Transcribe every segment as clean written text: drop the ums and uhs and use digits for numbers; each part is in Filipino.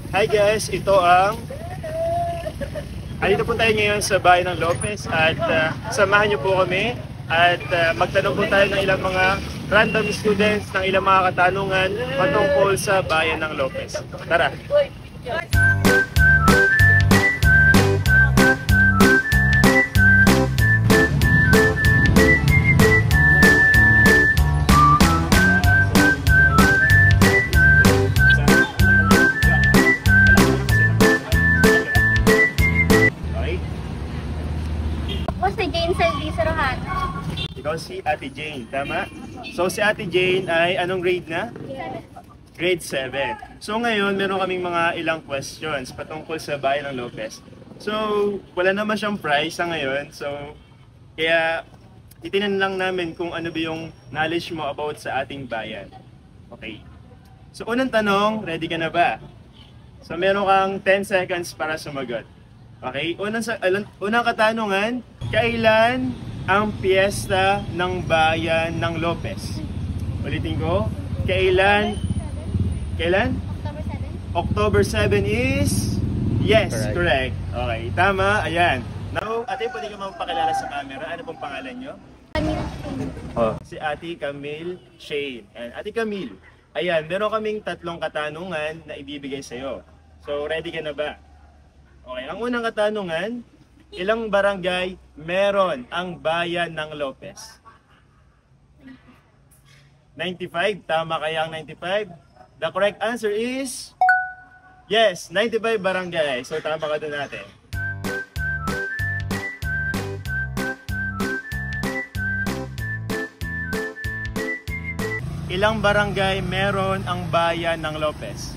Hi guys, andito po tayo ngayon sa bayan ng Lopez at samahan niyo po kami at magtanong po tayo ng ilang mga random students ng ilang mga katanungan patungkol sa bayan ng Lopez. Tara! Ikaw si Ate Jane, tama? So si Ate Jane ay anong grade na? Grade 7. So ngayon, meron kaming mga ilang questions patungkol sa bayan ng Lopez. So wala naman siyang prize sa ngayon. So kaya titinan lang namin kung ano ba yung knowledge mo about sa ating bayan. Okay. So unang tanong, ready ka na ba? So meron kang 10 seconds para sumagot. Okay? Unang katanungan, kailan ang piyesta ng bayan ng Lopez? Ulitin ko, kailan? October 7 is? Yes, correct. Okay, tama. Ayan. Now, ate, pwede ka magpakilala sa camera. Ano pong pangalan nyo? Si Ate Camille Shane. And Ate Camille, ayan, meron kaming 3 katanungan na ibibigay sa'yo. So, ready ka na ba? Okay, ang unang katanungan, ilang barangay meron ang bayan ng Lopez? 95. Tama kaya ang 95? The correct answer is yes, 95 barangay. So tama ka doon natin. Ilang barangay meron ang bayan ng Lopez?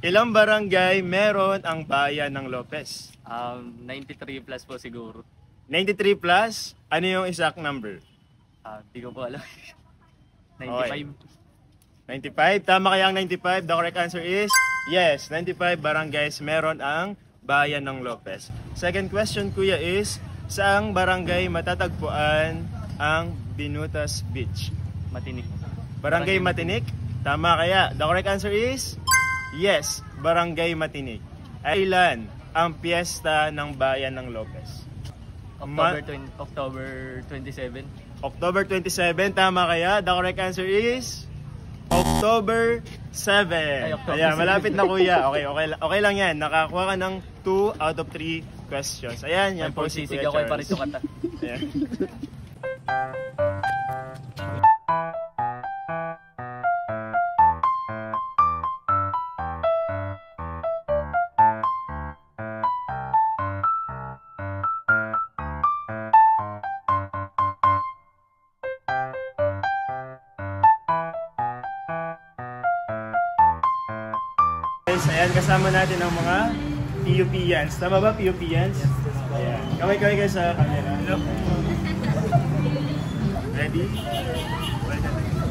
Ilang barangay meron ang bayan ng Lopez? 93 plus po siguro. 93 plus? Ano yung exact number? Di ko po alam. 95. Okay. 95? Tama kaya ang 95? The correct answer is yes, 95 barangays meron ang bayan ng Lopez. Second question, kuya, is saang barangay matatagpuan ang Binutas Beach? Matinik. Barangay Matinik? Tama kaya? The correct answer is yes, Barangay Matinik. Kailan ang piyesta ng bayan ng Lopez? October 27. October 27, tama kaya? The correct answer is October 7. Ayan, malapit na kuya. Okay lang yan. Nakakuha ka ng 2 out of 3 questions. Ayan, yan po si Kuya Charles. Ako parito kata. Ayan. Ayan, kasama natin ang mga PUPians. Tama ba, PUPians? Ayan. Kaway-kaway kayo sa camera. Ready?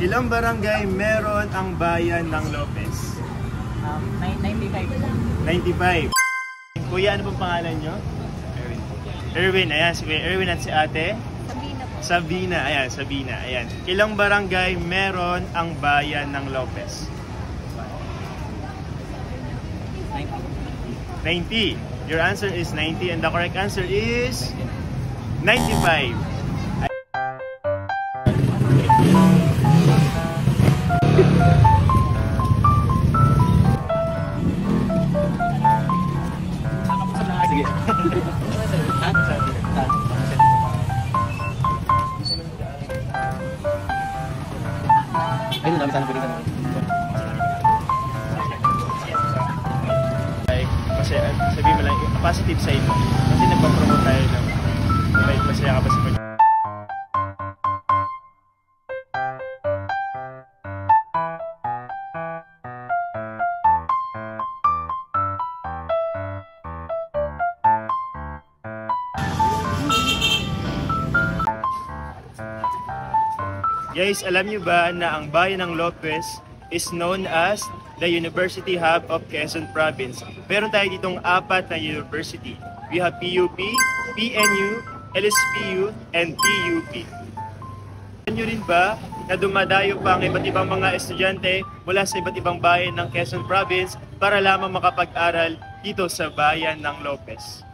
Ilang barangay meron ang bayan ng Lopez? 95. 95. Kuya, ano pong pangalan nyo? Erwin. Ayan, si Kuya Erwin at si ate? Sabina. Ayan, Sabina. Ayan. Ilang barangay meron ang bayan ng Lopez? 90. Your answer is 90 and the correct answer is 95. Sige. Ayun lang, sana po rin. Kasi sabihin mo lang, positive side mo. Kasi nagpapromote tayo ng masaya ka ba sa pag... Guys, alam niyo ba na ang bayan ng Lopez is known as the University Hub of Quezon Province? Meron tayo ditong 4 na university. We have PUP, PNU, LSPU, and TUP. Alam niyo rin ba na dumadayo pa ang iba't ibang mga estudyante mula sa iba't ibang bayan ng Quezon Province para lamang makapag-aral dito sa bayan ng Lopez.